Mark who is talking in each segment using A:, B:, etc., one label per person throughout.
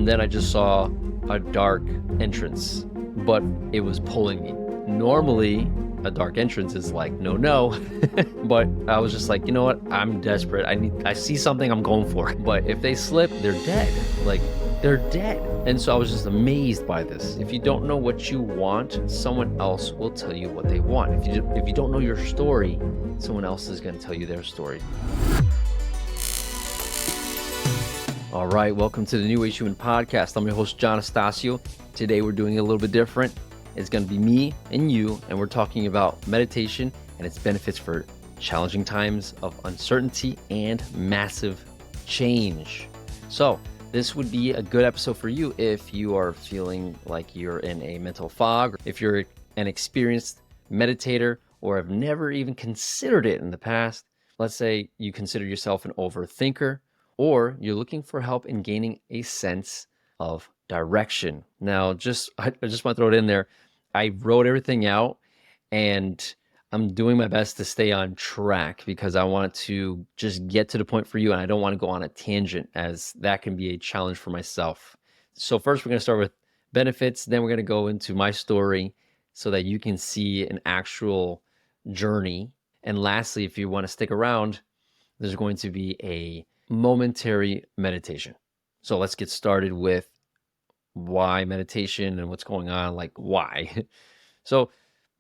A: And then I just saw a dark entrance, but it was pulling me. Normally, a dark entrance is like, no. But I was just like, you know what? I'm desperate. I see something, I'm going for it. But if they slip, they're dead. Like, they're dead. And so I was just amazed by this. If you don't know what you want, someone else will tell you what they want. If you don't know your story, someone else is going to tell you their story. All right, welcome to the New Age Human Podcast. I'm your host, John Estacio. Today we're doing a little bit different. It's going to be me and you, and we're talking about meditation and its benefits for challenging times of uncertainty and massive change. So this would be a good episode for you if you are feeling like you're in a mental fog, if you're an experienced meditator or have never even considered it in the past. Let's say you consider yourself an overthinker, or you're looking for help in gaining a sense of direction. Now, I just want to throw it in there. I wrote everything out and I'm doing my best to stay on track because I want to just get to the point for you, and I don't want to go on a tangent, as that can be a challenge for myself. So first we're going to start with benefits, then we're going to go into my story so that you can see an actual journey. And lastly, if you want to stick around, there's going to be a momentary meditation. So let's get started with why meditation and what's going on, like why. So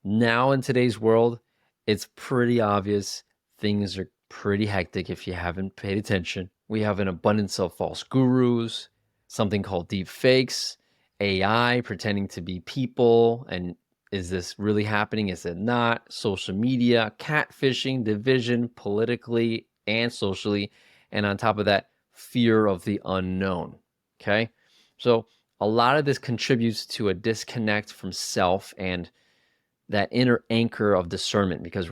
A: now in today's world, it's pretty obvious things are pretty hectic if you haven't paid attention. We have an abundance of false gurus, something called deep fakes, AI pretending to be people, and is this really happening? Is it not? Social media, catfishing, division politically and socially, and on top of that, fear of the unknown. Okay? So a lot of this contributes to a disconnect from self and that inner anchor of discernment, because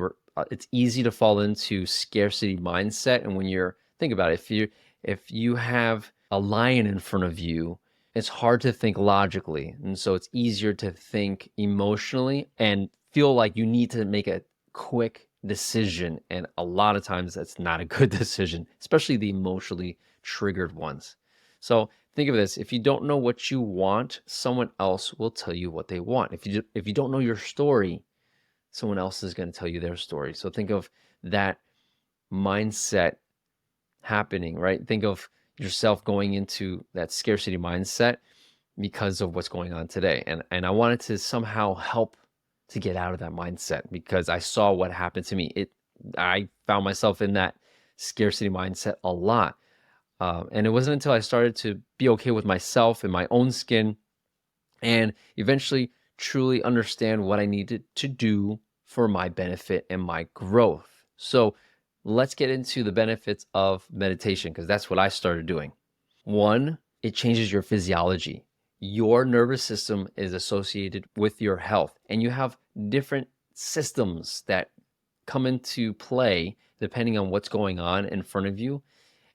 A: it's easy to fall into scarcity mindset. And when think about it, if you have a lion in front of you, it's hard to think logically. And so it's easier to think emotionally and feel like you need to make a quick decision. And a lot of times that's not a good decision, especially the emotionally triggered ones. So think of this. If you don't know what you want, someone else will tell you what they want. If you don't know your story, someone else is going to tell you their story. So think of that mindset happening, right? Think of yourself going into that scarcity mindset because of what's going on today. And I wanted to somehow help to get out of that mindset because I saw what happened to me. I found myself in that scarcity mindset a lot. And it wasn't until I started to be okay with myself and my own skin and eventually truly understand what I needed to do for my benefit and my growth. So let's get into the benefits of meditation, because that's what I started doing. One, it changes your physiology. Your nervous system is associated with your health, and you have different systems that come into play depending on what's going on in front of you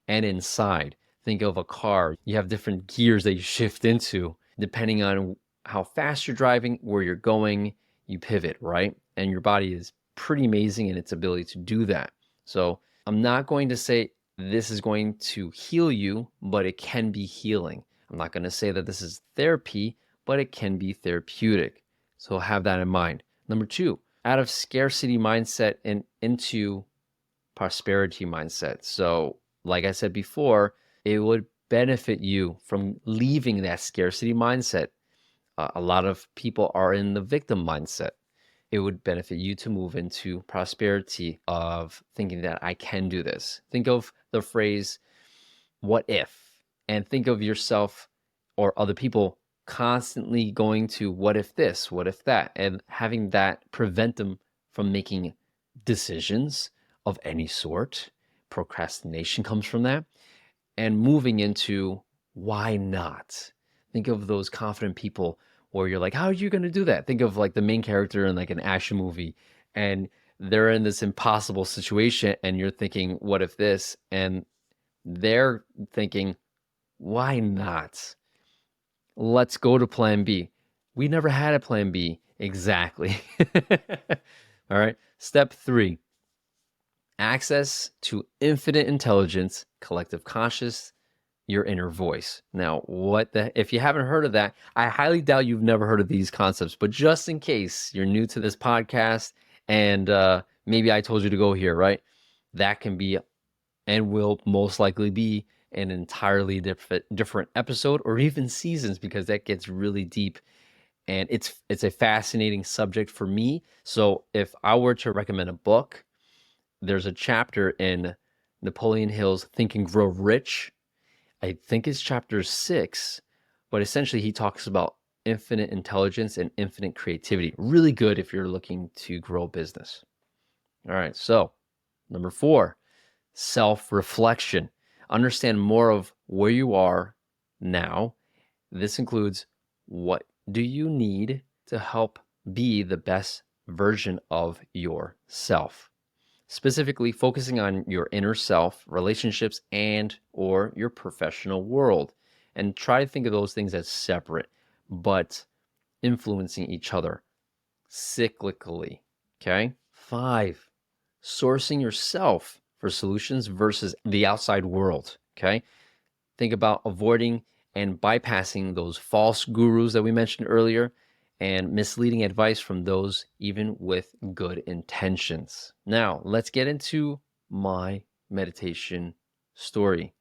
A: and inside. Think of a car. You have different gears that you shift into depending on how fast you're driving, where you're going, you pivot, right? And your body is pretty amazing in its ability to do that. So I'm not going to say this is going to heal you, but it can be healing. I'm not going to say that this is therapy, but it can be therapeutic. So have that in mind. Number two, out of scarcity mindset and into prosperity mindset. So like I said before, it would benefit you from leaving that scarcity mindset. A lot of people are in the victim mindset. It would benefit you to move into prosperity of thinking that I can do this. Think of the phrase, what if? And think of yourself or other people constantly going to what if this, what if that, and having that prevent them from making decisions of any sort. Procrastination comes from that. And moving into why not? Think of those confident people where you're like, how are you going to do that? Think of like the main character in like an action movie, and they're in this impossible situation and you're thinking, what if this? And they're thinking, why not? Let's go to plan B. We never had a plan B. Exactly. All right. Step 3, access to infinite intelligence, collective conscious, your inner voice. Now, if you haven't heard of that, I highly doubt you've never heard of these concepts, but just in case you're new to this podcast and maybe I told you to go here, right? That can be and will most likely be an entirely different episode or even seasons, because that gets really deep and it's a fascinating subject for me. So if I were to recommend a book, there's a chapter in Napoleon Hill's Think and Grow Rich. I think it's chapter 6, but essentially he talks about infinite intelligence and infinite creativity. Really good if you're looking to grow business. All right, so number 4, self-reflection. Understand more of where you are now. This includes, what do you need to help be the best version of yourself? Specifically focusing on your inner self, relationships, and or your professional world. And try to think of those things as separate, but influencing each other cyclically. Okay? 5, sourcing yourself for solutions versus the outside world. Okay? Think about avoiding and bypassing those false gurus that we mentioned earlier and misleading advice from those even with good intentions. Now, let's get into my meditation story.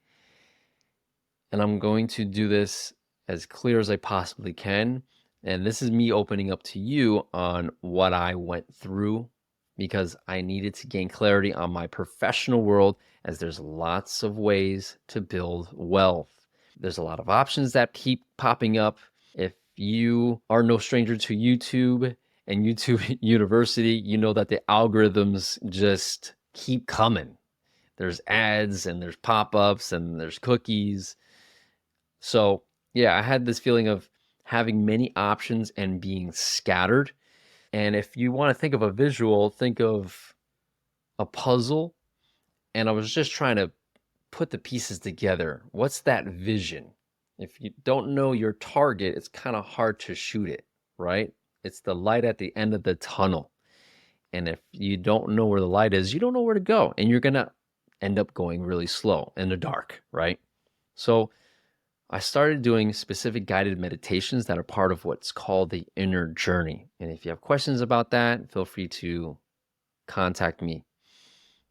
A: And I'm going to do this as clear as I possibly can. And this is me opening up to you on what I went through, because I needed to gain clarity on my professional world, as there's lots of ways to build wealth. There's a lot of options that keep popping up. If you are no stranger to YouTube and YouTube University, you know that the algorithms just keep coming. There's ads and there's pop-ups and there's cookies. So yeah, I had this feeling of having many options and being scattered. And if you want to think of a visual, think of a puzzle. And I was just trying to put the pieces together. What's that vision? If you don't know your target, it's kind of hard to shoot it, right? It's the light at the end of the tunnel. And if you don't know where the light is, you don't know where to go. And you're going to end up going really slow in the dark, right? So I started doing specific guided meditations that are part of what's called the inner journey. And if you have questions about that, feel free to contact me.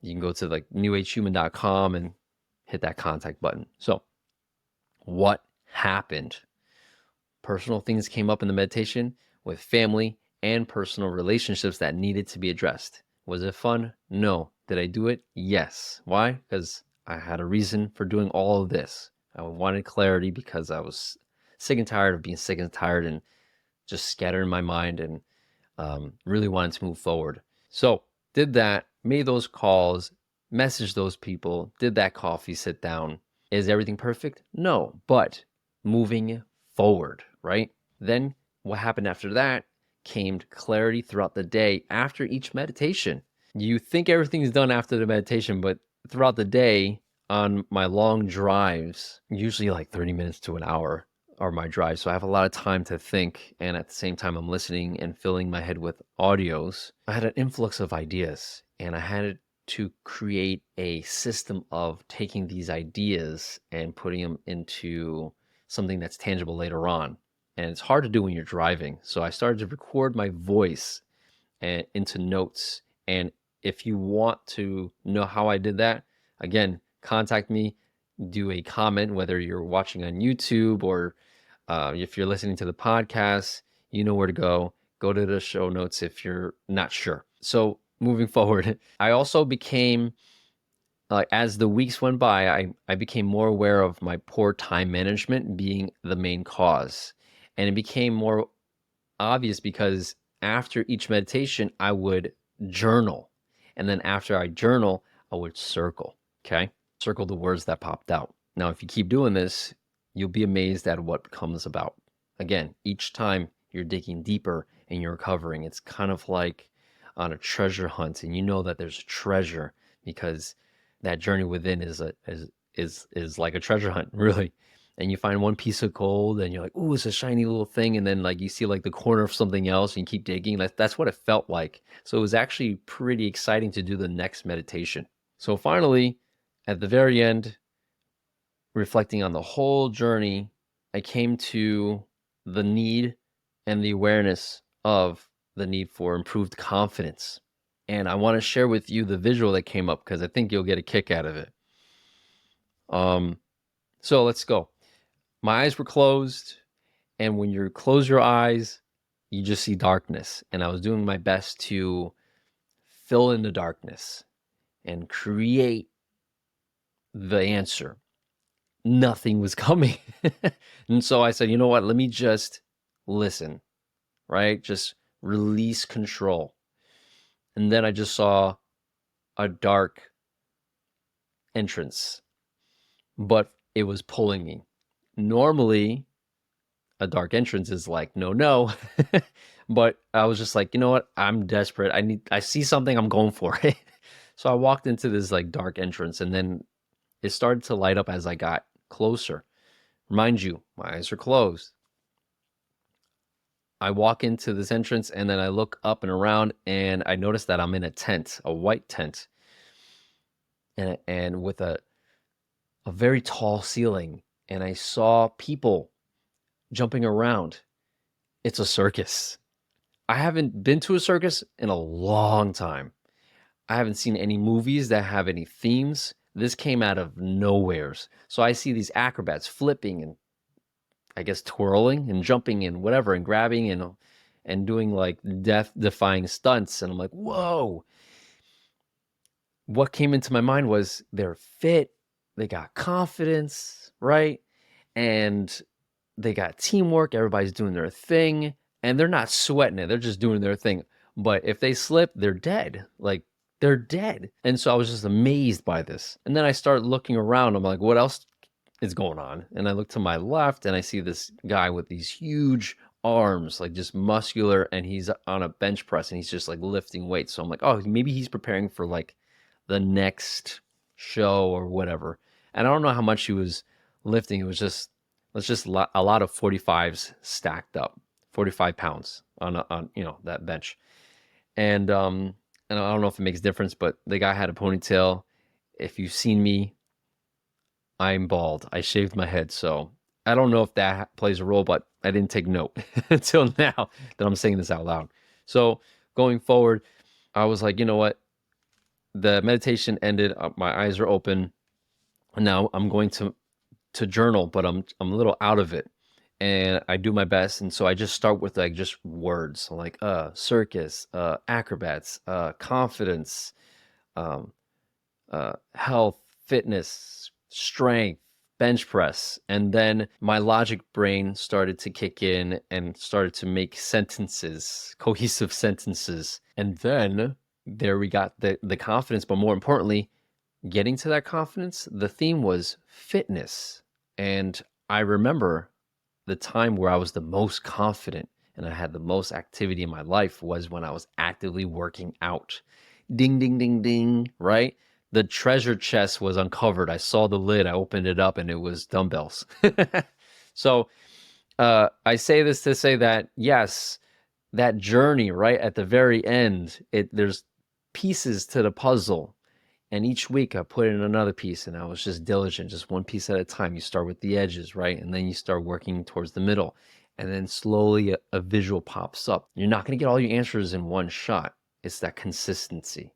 A: You can go to like newagehuman.com and hit that contact button. So what happened? Personal things came up in the meditation with family and personal relationships that needed to be addressed. Was it fun? No. Did I do it? Yes. Why? Because I had a reason for doing all of this. I wanted clarity because I was sick and tired of being sick and tired and just scattered in my mind, and really wanted to move forward. So did that, made those calls, messaged those people, did that coffee sit down. Is everything perfect? No, but moving forward, right? Then what happened after that came clarity throughout the day after each meditation. You think everything's done after the meditation, but throughout the day on my long drives, usually like 30 minutes to an hour are my drives. So I have a lot of time to think. And at the same time, I'm listening and filling my head with audios. I had an influx of ideas, and I had to create a system of taking these ideas and putting them into something that's tangible later on. And it's hard to do when you're driving. So I started to record my voice and into notes. And if you want to know how I did that, again, contact me, do a comment, whether you're watching on YouTube or if you're listening to the podcast, you know where to go. Go to the show notes if you're not sure. So moving forward, I also became, as the weeks went by, I became more aware of my poor time management being the main cause. And it became more obvious because after each meditation, I would journal. And then after I journal, I would circle, okay? Circle the words that popped out. Now, if you keep doing this, you'll be amazed at what comes about. Again, each time you're digging deeper and you're recovering, it's kind of like on a treasure hunt, and you know that there's a treasure because that journey within is like a treasure hunt, really. And you find one piece of gold and you're like, "Ooh, it's a shiny little thing." And then like you see like the corner of something else and you keep digging. That's what it felt like. So it was actually pretty exciting to do the next meditation. So finally, at the very end, reflecting on the whole journey, I came to the need and the awareness of the need for improved confidence. And I want to share with you the visual that came up because I think you'll get a kick out of it. So let's go. My eyes were closed, and when you close your eyes, you just see darkness. And I was doing my best to fill in the darkness and create the answer. Nothing was coming. And so I said, you know what? Let me just listen, right? Just release control. And then I just saw a dark entrance, but it was pulling me. Normally, a dark entrance is like, no. But I was just like, you know what? I'm desperate. I see something, I'm going for it. So I walked into this like dark entrance, and then it started to light up as I got closer. Mind you, my eyes are closed. I walk into this entrance, and then I look up and around, and I notice that I'm in a tent, a white tent, and with a very tall ceiling. And I saw people jumping around. It's a circus. I haven't been to a circus in a long time. I haven't seen any movies that have any themes. This came out of nowheres. So I see these acrobats flipping and I guess twirling and jumping and whatever and grabbing and doing like death-defying stunts. And I'm like, whoa. What came into my mind was they're fit, they got confidence, right? And they got teamwork, everybody's doing their thing, and they're not sweating it, they're just doing their thing. But if they slip, they're dead. Like, they're dead. And so I was just amazed by this. And then I started looking around. I'm like, what else is going on? And I look to my left and I see this guy with these huge arms, like just muscular, and he's on a bench press and he's just like lifting weights. So I'm like, oh, maybe he's preparing for like the next show or whatever. And I don't know how much he was lifting. It was just a lot of 45s stacked up, 45 pounds on that bench. And I don't know if it makes a difference, but the guy had a ponytail. If you've seen me, I'm bald. I shaved my head, so I don't know if that plays a role, but I didn't take note until now that I'm saying this out loud. So going forward, I was like, you know what? The meditation ended. My eyes are open. And now I'm going to journal, but I'm a little out of it, and I do my best. And so I just start with like just words like circus, acrobats, confidence, health, fitness, strength, bench press. And then my logic brain started to kick in and started to make sentences, cohesive sentences. And then there we got the confidence, but more importantly, getting to that confidence, the theme was fitness. And I remember the time where I was the most confident and I had the most activity in my life was when I was actively working out. Ding, ding, ding, ding, right? The treasure chest was uncovered. I saw the lid, I opened it up, and it was dumbbells. So I say this to say that, yes, that journey, right, at the very end, there's pieces to the puzzle. And each week I put in another piece, and I was just diligent, just one piece at a time. You start with the edges, right? And then you start working towards the middle. And then slowly a visual pops up. You're not going to get all your answers in one shot. It's that consistency.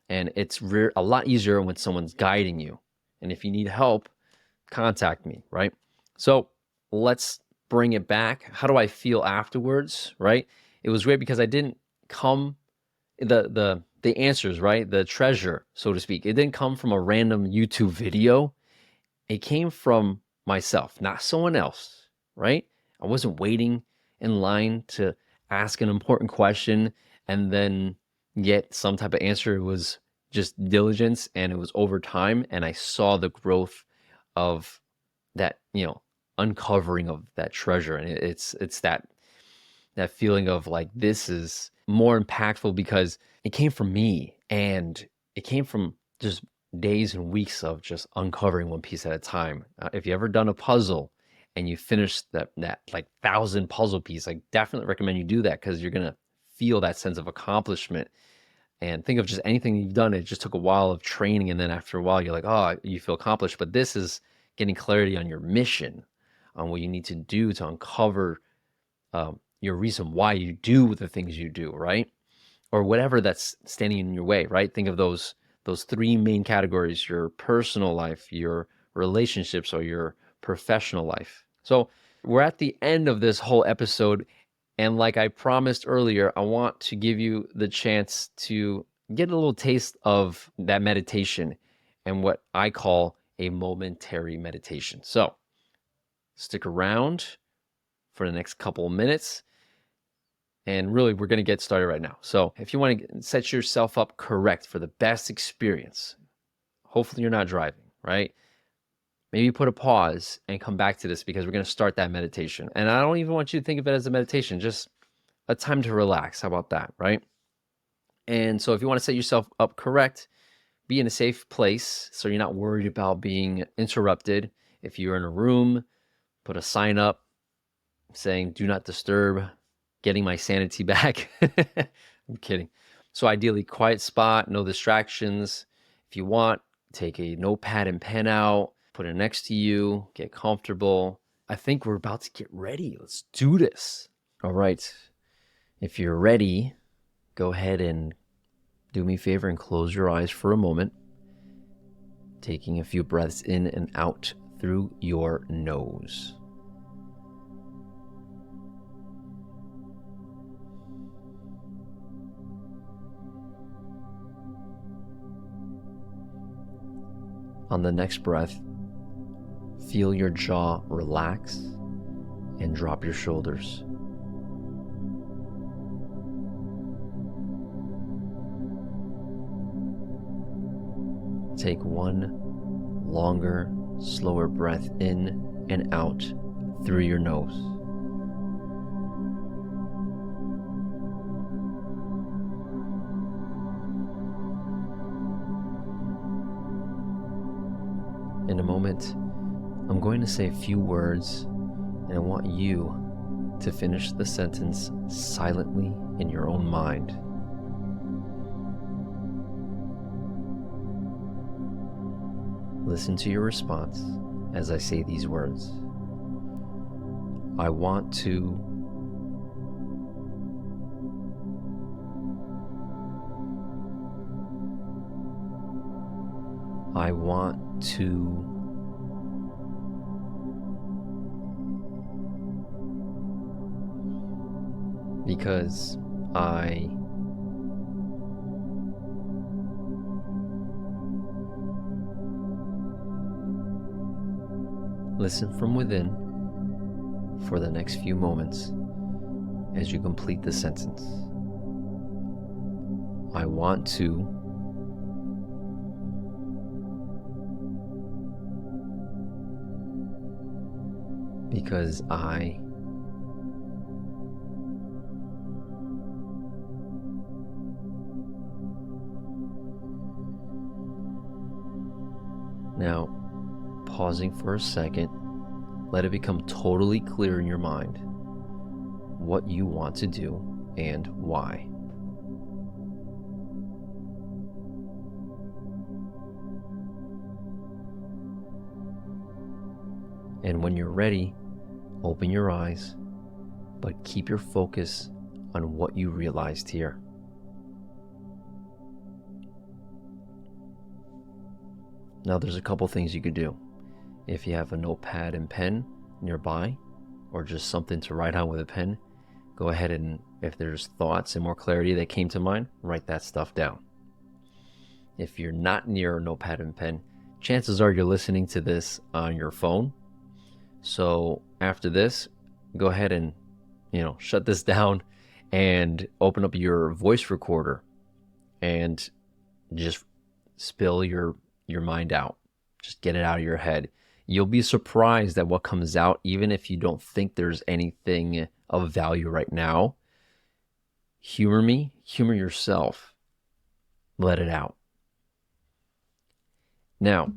A: And it's a lot easier when someone's guiding you. And if you need help, contact me, right? So let's bring it back. How do I feel afterwards, right? It was great because I didn't come the answers, right? The treasure, so to speak. It didn't come from a random YouTube video. It came from myself, not someone else, right? I wasn't waiting in line to ask an important question and then get some type of answer. It was just diligence, and it was over time. And I saw the growth of that, uncovering of that treasure. And it's that feeling of like, this is more impactful because it came from me, and it came from just days and weeks of just uncovering one piece at a time. If you ever done a puzzle and you finish that like 1,000 puzzle piece, I definitely recommend you do that, because you're going to feel that sense of accomplishment. And think of just anything you've done. It just took a while of training, and then after a while you're like, oh, you feel accomplished. But this is getting clarity on your mission, on what you need to do to uncover your reason why you do the things you do, right? Or whatever that's standing in your way, right? Think of those three main categories: your personal life, your relationships, or your professional life. So we're at the end of this whole episode. And like I promised earlier, I want to give you the chance to get a little taste of that meditation and what I call a momentary meditation. So stick around for the next couple of minutes. And really, we're going to get started right now. So if you want to set yourself up correct for the best experience, hopefully you're not driving, right? Maybe put a pause and come back to this, because we're going to start that meditation. And I don't even want you to think of it as a meditation, just a time to relax. How about that, right? And so if you want to set yourself up correct, be in a safe place so you're not worried about being interrupted. If you're in a room, put a sign up saying, "Do not disturb, getting my sanity back." I'm kidding. So ideally, quiet spot, no distractions. If you want, take a notepad and pen out, put it next to you, get comfortable. I think we're about to get ready. Let's do this. All right. If you're ready, go ahead and do me a favor and close your eyes for a moment, taking a few breaths in and out through your nose. On the next breath, feel your jaw relax and drop your shoulders. Take one longer, slower breath in and out through your nose. In a moment, I'm going to say a few words, and I want you to finish the sentence silently in your own mind. Listen to your response as I say these words. I want to. I want to. Because I. Listen from within for the next few moments as you complete the sentence. I want to. Because I. Now, pausing for a second, let it become totally clear in your mind what you want to do and why. And when you're ready, open your eyes, but keep your focus on what you realized here. Now, there's a couple things you could do. If you have a notepad and pen nearby, or just something to write on with a pen, go ahead and, if there's thoughts and more clarity that came to mind, write that stuff down. If you're not near a notepad and pen, chances are you're listening to this on your phone. So after this, go ahead and, shut this down and open up your voice recorder and just spill your mind out. Just get it out of your head. You'll be surprised at what comes out, even if you don't think there's anything of value right now. Humor me, humor yourself. Let it out. Now,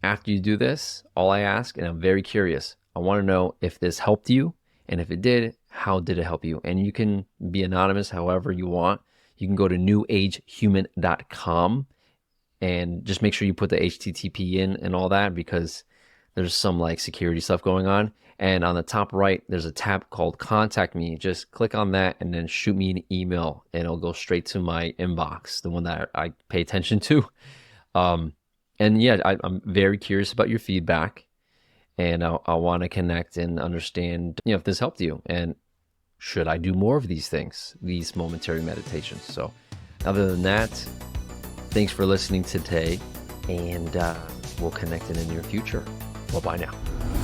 A: after you do this, all I ask, and I'm very curious, I want to know if this helped you, and if it did, how did it help you? And you can be anonymous however you want. You can go to newagehuman.com and just make sure you put the HTTP in and all that, because there's some like security stuff going on. And on the top right, there's a tab called Contact Me. Just click on that and then shoot me an email, and it'll go straight to my inbox, the one that I pay attention to. Um, and yeah, I'm very curious about your feedback, and I want to connect and understand, if this helped you, and should I do more of these things, these momentary meditations. So other than that, thanks for listening today, and we'll connect in the near future. Well, bye now.